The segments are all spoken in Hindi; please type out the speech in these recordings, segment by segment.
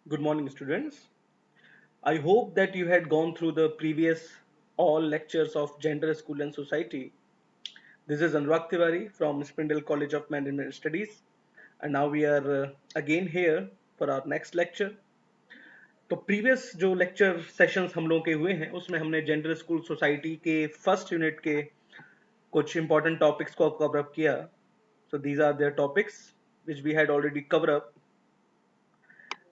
Good morning, students. I hope that you had gone through the previous all lectures of Gender, School and Society. This is Anurag Tiwari from Spindle College of Management Studies, and now we are again here for our next lecture. तो प्रीवियस जो लेक्चर सेशंस हम लोगों के हुए हैं उसमें हमने जेंडर स्कूल सोसाइटी के फर्स्ट यूनिट के कुछ इंपॉर्टेंट टॉपिक्स को कवर अप किया. So these are their topics which we had already covered up.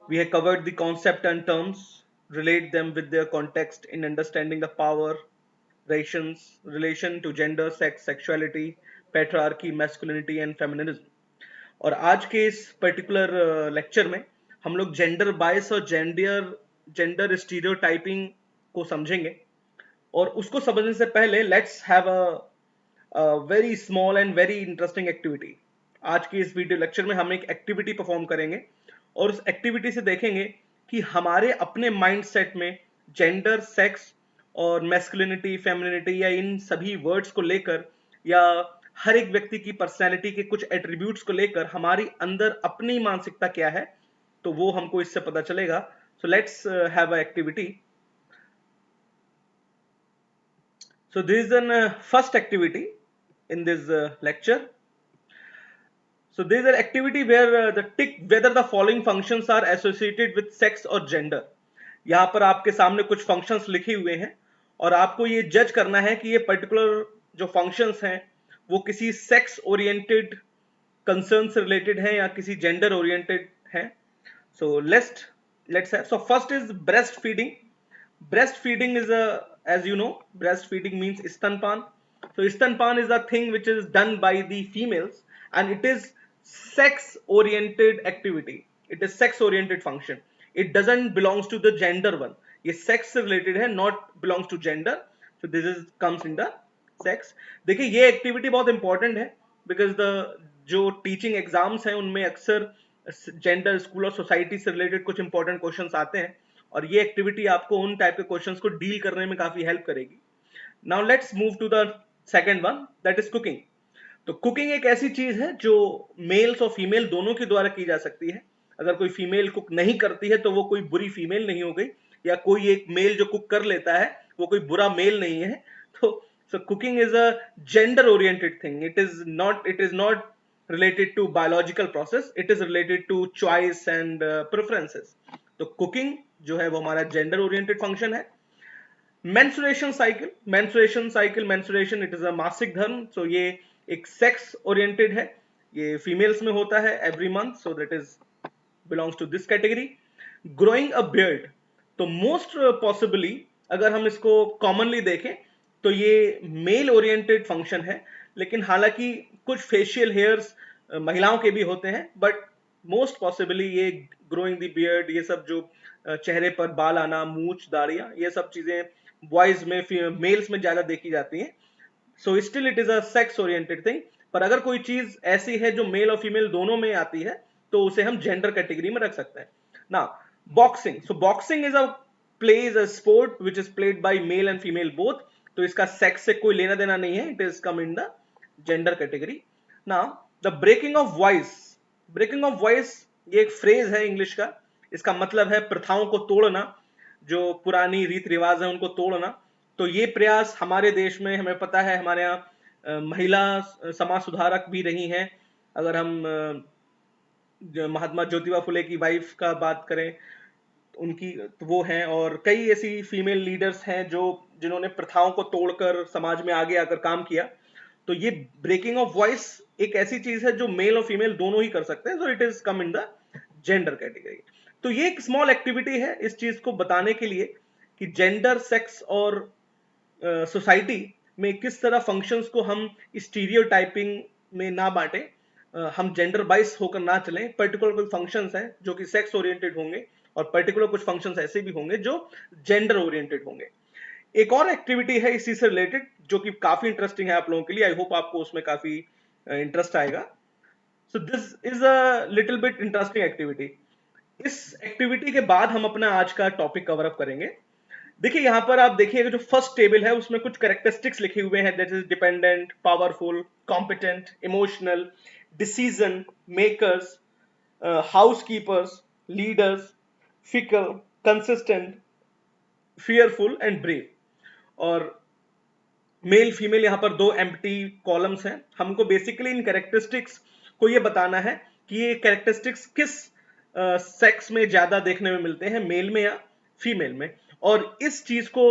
We have covered the concept and terms, relate them with their context in understanding the power, relations, relation to gender, sex, sexuality, patriarchy, masculinity and feminism. और आज के इस पर्टिकुलर लेक्चर में हम लोग जेंडर बायस और जेंडर स्टीरियोटाइपिंग को समझेंगे. और उसको समझने से पहले let's have a very small and very interesting activity. आज की इस वीडियो लेक्चर में हम एक एक्टिविटी परफॉर्म करेंगे और उस एक्टिविटी से देखेंगे कि हमारे अपने माइंडसेट में जेंडर, सेक्स और मैस्कुलिनिटी, फेमिनिटी या इन सभी वर्ड्स को लेकर या हर एक व्यक्ति की पर्सनैलिटी के कुछ एट्रीब्यूट्स को लेकर हमारी अंदर अपनी मानसिकता क्या है, तो वो हमको इससे पता चलेगा. So let's have a activity. So this is an first activity in this lecture. So there is an activity where the tick whether the following functions are associated with sex or gender. यहाँ पर आपके सामने कुछ फंक्शंस लिखे हुए हैं और आपको ये जज करना है कि ये पर्टिकुलर जो फंक्शंस हैं वो किसी सेक्स ओरिएंटेड कंसर्न से रिलेटेड है या किसी जेंडर ओरिएंटेड है. So let's have. So first is breastfeeding. Breastfeeding is as you know, breastfeeding means stanpan. So stanpan is a thing which is done by the females, and it is sex oriented activity. It is sex oriented function. It doesn't belongs to the gender one. ये sex से related है, not belongs to gender. So this is comes in the sex. देखिए ये activity बहुत important है because the जो teaching exams हैं उनमें अक्सर जेंडर, स्कूल और सोसाइटी से रिलेटेड कुछ इंपॉर्टेंट क्वेश्चंस आते हैं और ये एक्टिविटी आपको उन टाइप के क्वेश्चंस को डील करने में काफी हेल्प करेगी. Now let's move to the second one, that is cooking. तो कुकिंग एक ऐसी चीज है जो मेल्स और फीमेल दोनों के द्वारा की जा सकती है. अगर कोई फीमेल कुक नहीं करती है तो वो कोई बुरी फीमेल नहीं हो गई, या कोई एक मेल जो कुक कर लेता है वो कोई बुरा मेल नहीं है. तो so cooking is a gender oriented thing. It is not related to biological process. It is related to choice and preferences. तो कुकिंग जो है वो हमारा जेंडर ओरिएंटेड फंक्शन है. मेंस्ट्रुएशन इट इज अ मासिक धर्म. सो ये एक सेक्स ओरिएंटेड है, ये फीमेल्स में होता है every month, so that is belongs to this category. Growing a beard, तो मोस्ट पॉसिबली अगर हम इसको कॉमनली देखें तो ये मेल ओरिएंटेड फंक्शन है, लेकिन हालांकि कुछ फेशियल हेयर्स महिलाओं के भी होते हैं, बट मोस्ट पॉसिबली ये ग्रोइंग द बियर्ड, ये सब जो चेहरे पर बाल आना, मूछ, दाढ़ियां, ये सब चीजें बॉयज में, मेल्स में ज्यादा देखी जाती हैं. So still it is a sex oriented thing. पर अगर कोई चीज ऐसी है जो मेल और फीमेल दोनों में आती है तो उसे हम जेंडर कैटेगरी में रख सकते हैं. ना boxing. So boxing is a plays a sport which is played by male and female both. तो इसका सेक्स से कोई लेना देना नहीं है. It is come in the gender category. ना the breaking of voice. Breaking of voice ये एक फ्रेज है इंग्लिश का. इसका मतलब है प्रथाओं को तोड़ना, जो पुरानी रीत रिवाज है उनको तोड़ना. तो ये प्रयास हमारे देश में, हमें पता है, हमारे यहाँ महिला समाज सुधारक भी रही हैं. अगर हम महात्मा ज्योतिबा फुले की वाइफ का बात करें, उनकी तो वो हैं, और कई ऐसी फीमेल लीडर्स हैं जो जिन्होंने प्रथाओं को तोड़कर समाज में आगे आकर काम किया. तो ये ब्रेकिंग ऑफ वॉइस एक ऐसी चीज है जो मेल और फीमेल दोनों ही कर सकते हैं. So it is come in the gender category. तो ये एक स्मॉल एक्टिविटी है इस चीज को बताने के लिए कि जेंडर, सेक्स और सोसाइटी में किस तरह फंक्शंस को हम स्टीरियोटाइपिंग में ना बांटें. हम जेंडर बाइस होकर ना चलें. पर्टिकुलर कोई फंक्शंस हैं जो कि सेक्स ओरिएंटेड होंगे और पर्टिकुलर कुछ फंक्शंस ऐसे भी होंगे जो जेंडर ओरिएंटेड होंगे. एक और एक्टिविटी है इसी से रिलेटेड जो कि काफी इंटरेस्टिंग है आप लोगों के लिए. आई होप आपको उसमें काफी इंटरेस्ट आएगा. So this is a little bit interesting activity. इस एक्टिविटी के बाद हम अपना आज का टॉपिक कवर अप करेंगे. देखिए यहां पर आप देखिएगा जो फर्स्ट टेबल है उसमें कुछ कैरेक्टरिस्टिक्स लिखे हुए हैं. That is dependent, powerful, competent, emotional, decision makers, housekeepers, leaders, fickle, consistent, fearful and brave. और मेल फीमेल यहाँ पर दो एम्प्टी कॉलम्स हैं। हमको बेसिकली इन कैरेक्टरिस्टिक्स को ये बताना है कि ये कैरेक्टरिस्टिक्स किस सेक्स में ज्यादा देखने में मिलते हैं, मेल में या फीमेल में। और इस चीज को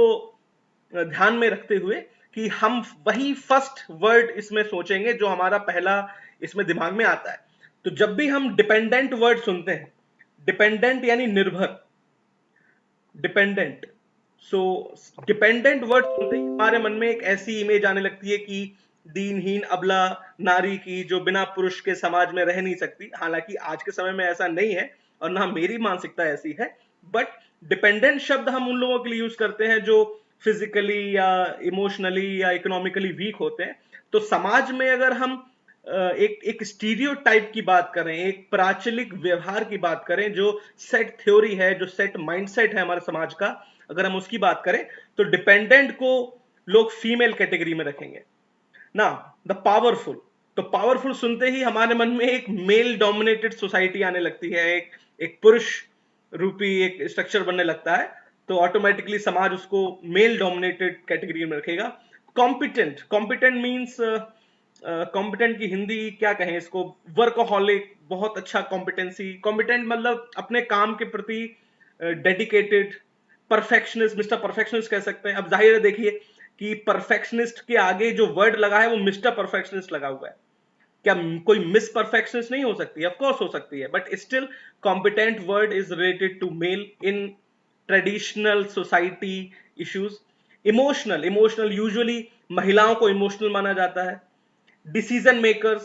ध्यान में रखते हुए कि हम वही फर्स्ट वर्ड इसमें सोचेंगे जो हमारा पहला इसमें दिमाग में आता है। तो जब भी हम डिपेंडेंट वर्ड सुनते हैं, डिपेंडेंट यानी निर्भर, डिपेंडेंट, सो डिपेंडेंट वर्ड सुनते ही हमारे मन में एक ऐसी इमेज आने लगती है कि दीनहीन अबला नारी की जो बिना पुरुष के समाज में रह नहीं सकती। हालांकि आज के समय में ऐसा नहीं है और ना मेरी मानसिकता ऐसी है, बट डिपेंडेंट शब्द हम उन लोगों के लिए यूज करते हैं जो फिजिकली या इमोशनली या इकोनॉमिकली वीक होते हैं। तो समाज में अगर हम एक स्टीरियोटाइप की बात करें, एक प्राचलिक व्यवहार की बात करें, जो सेट थ्योरी है, जो सेट माइंडसेट है हमारे समाज का, अगर हम उसकी बात करें तो डिपेंडेंट को लोग फीमेल कैटेगरी में रखेंगे ना। द पावरफुल, तो पावरफुल सुनते ही हमारे मन में एक मेल डोमिनेटेड सोसाइटी आने लगती है, एक पुरुष रूपी एक स्ट्रक्चर बनने लगता है। तो ऑटोमेटिकली समाज उसको मेल डोमिनेटेड कैटेगरी में रखेगा। कॉम्पिटेंट, कॉम्पिटेंट मीन्स कॉम्पिटेंट की हिंदी क्या कहें इसको, वर्कोहॉलिक, बहुत अच्छा कॉम्पिटेंसी, कॉम्पिटेंट मतलब अपने काम के प्रति डेडिकेटेड, परफेक्शनिस्ट, मिस्टर परफेक्शनिस्ट कह सकते हैं। अब जाहिर है देखिए कि परफेक्शनिस्ट के आगे जो वर्ड लगा है वो मिस्टर परफेक्शनिस्ट लगा हुआ है। क्या कोई मिस परफेक्शनिस्ट नहीं हो सकती? ऑफ कोर्स हो सकती है, but still competent word is related to male in traditional society issues. Emotional, emotional usually महिलाओं को इमोशनल माना जाता है। डिसीजन मेकर्स,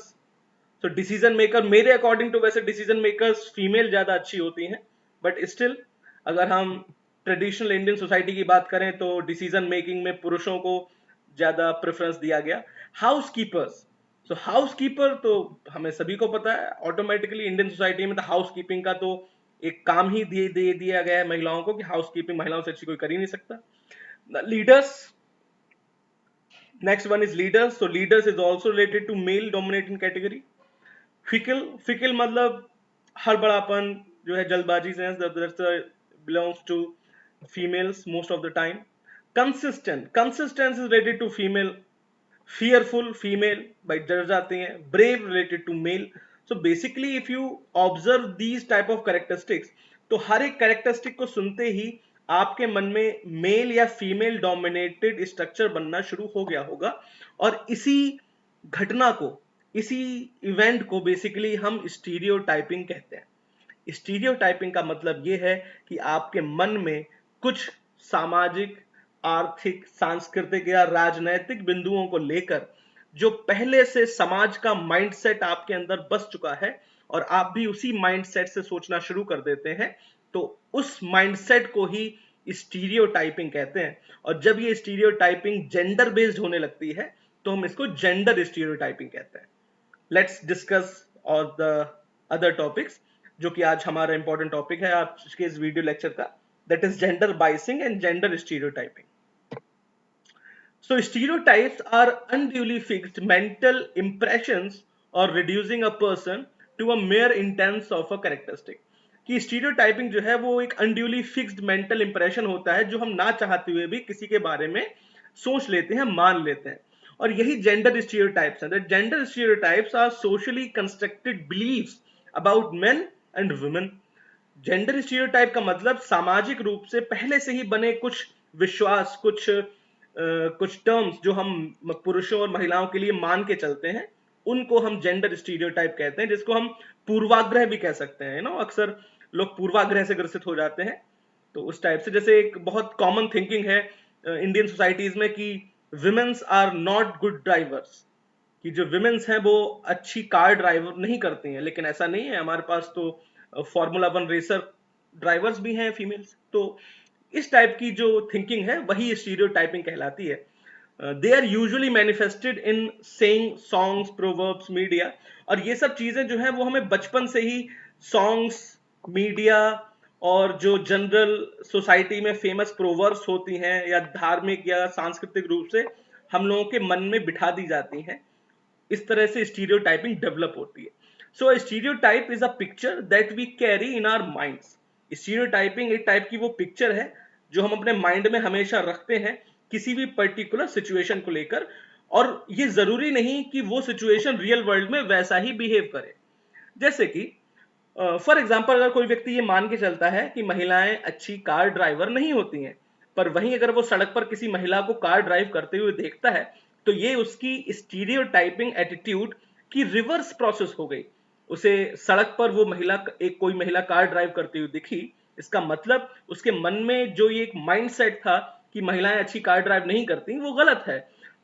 तो डिसीजन मेकर मेरे अकॉर्डिंग टू वैसे डिसीजन मेकर्स फीमेल ज्यादा अच्छी होती हैं, बट स्टिल अगर हम ट्रेडिशनल इंडियन सोसाइटी की बात करें तो डिसीजन मेकिंग में पुरुषों को ज्यादा प्रेफरेंस दिया गया। हाउस कीपर्स, सो हाउस कीपर तो हमें सभी को पता है ऑटोमेटिकली इंडियन सोसाइटी में तो हाउस कीपिंग का तो एक काम ही दे दिया गया है महिलाओं को कि हाउस कीपिंग महिलाओं से अच्छी कोई कर ही नहीं सकता। Leaders, next one is leaders, so leaders is also related to male dominating category। Fickle, fickle मतलब हड़बड़ापन जो है, जल्दबाजी से, belongs to females most of the time. Consistent, consistence is related to female. Fearful female, भाई डर जाते हैं। Brave related to male. So basically if you observe these type of characteristics, तो हर एक कैरेक्टरिस्टिक को सुनते ही आपके मन में मेल या फीमेल डोमिनेटेड स्ट्रक्चर बनना शुरू हो गया होगा। और इसी घटना को, इसी इवेंट को बेसिकली हम स्टीरियोटाइपिंग कहते हैं। स्टीरियोटाइपिंग का मतलब यह है कि आपके मन में कुछ सामाजिक, आर्थिक, सांस्कृतिक या राजनैतिक बिंदुओं को लेकर जो पहले से समाज का माइंडसेट आपके अंदर बस चुका है और आप भी उसी माइंडसेट से सोचना शुरू कर देते हैं, तो उस माइंडसेट को ही स्टीरियोटाइपिंग कहते हैं। और जब ये स्टीरियोटाइपिंग जेंडर बेस्ड होने लगती है तो हम इसको जेंडर स्टीरियोटाइपिंग कहते हैं। Let's discuss all the other topics, जो कि आज हमारा इंपॉर्टेंट टॉपिक है आज के इस वीडियो लेक्चर का, that is gender biasing and gender stereotyping. So stereotypes are unduly fixed mental impressions or reducing a person to a mere instance of a characteristic। कि स्टीरियोटाइपिंग जो है वो एक अनड्यूली फिक्स्ड मेंटल इंप्रेशन होता है जो हम ना चाहते हुए भी किसी के बारे में सोच लेते हैं, मान लेते हैं। और यही जेंडर स्टीरियोटाइप्स हैं। Gender stereotypes are socially constructed believes about men and women. Gender stereotype का मतलब सामाजिक रूप से पहले से ही बने कुछ विश्वास, कुछ टर्म्स जो हम पुरुषों और महिलाओं के लिए मान के चलते हैं, उनको हम जेंडर स्टीरियोटाइप कहते हैं, जिसको हम पूर्वाग्रह भी कह सकते हैं। ना, अक्सर लोग पूर्वाग्रह से ग्रसित हो जाते हैं। तो उस टाइप से, जैसे एक बहुत कॉमन थिंकिंग है इंडियन सोसाइटीज में कि womens are not good drivers, कि जो विमेन्स हैं वो अच्छी कार ड्राइवर नहीं करती हैं। लेकिन ऐसा नहीं है, हमारे पास तो फॉर्मूला 1 रेसर ड्राइवर्स भी हैं फीमेल्स। तो इस टाइप की जो थिंकिंग है वही स्टीरियोटाइपिंग कहलाती है। They are usually manifested in saying, songs, proverbs, media. और ये सब चीजें जो है वो हमें बचपन से ही सॉन्ग्स, मीडिया और जो जनरल सोसाइटी में फेमस प्रोवर्ब्स होती हैं या धार्मिक या सांस्कृतिक रूप से हम लोगों के मन में बिठा दी जाती हैं। इस तरह से स्टीरियोटाइपिंग डेवलप होती है। So stereotype is a picture that we carry in our minds. Stereotyping एक टाइप की वो पिक्चर है जो हम अपने माइंड में हमेशा रखते हैं किसी भी पर्टिकुलर सिचुएशन को लेकर, और ये जरूरी नहीं कि वो सिचुएशन रियल वर्ल्ड में वैसा ही बिहेव करे। जैसे कि फॉर एग्जाम्पल अगर कोई व्यक्ति ये मान के चलता है कि महिलाएं अच्छी कार ड्राइवर नहीं होती हैं, पर वहीं अगर वो सड़क पर किसी महिला को कार ड्राइव करते हुए देखता है, तो ये उसकी स्टीरियोटाइपिंग एटीट्यूड की रिवर्स प्रोसेस हो गई। उसे सड़क पर वो महिला, एक कोई महिला कार ड्राइव करती हुई दिखी, इसका मतलब उसके मन में जो ये एक माइंडसेट था कि महिलाएं अच्छी कार ड्राइव नहीं करती, वो गलत है।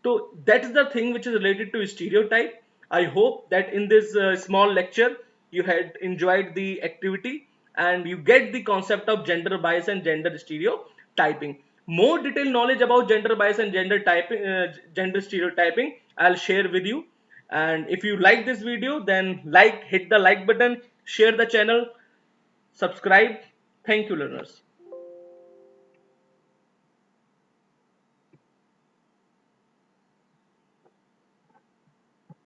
तो that is the thing which is related to stereotype. I hope that in this small lecture you had enjoyed the activity and you get the concept of gender bias and gender stereotyping. More detailed knowledge about gender bias and gender stereotyping, I'll share with you. And if you like this video, then hit the like button, share the channel, subscribe. Thank you, learners.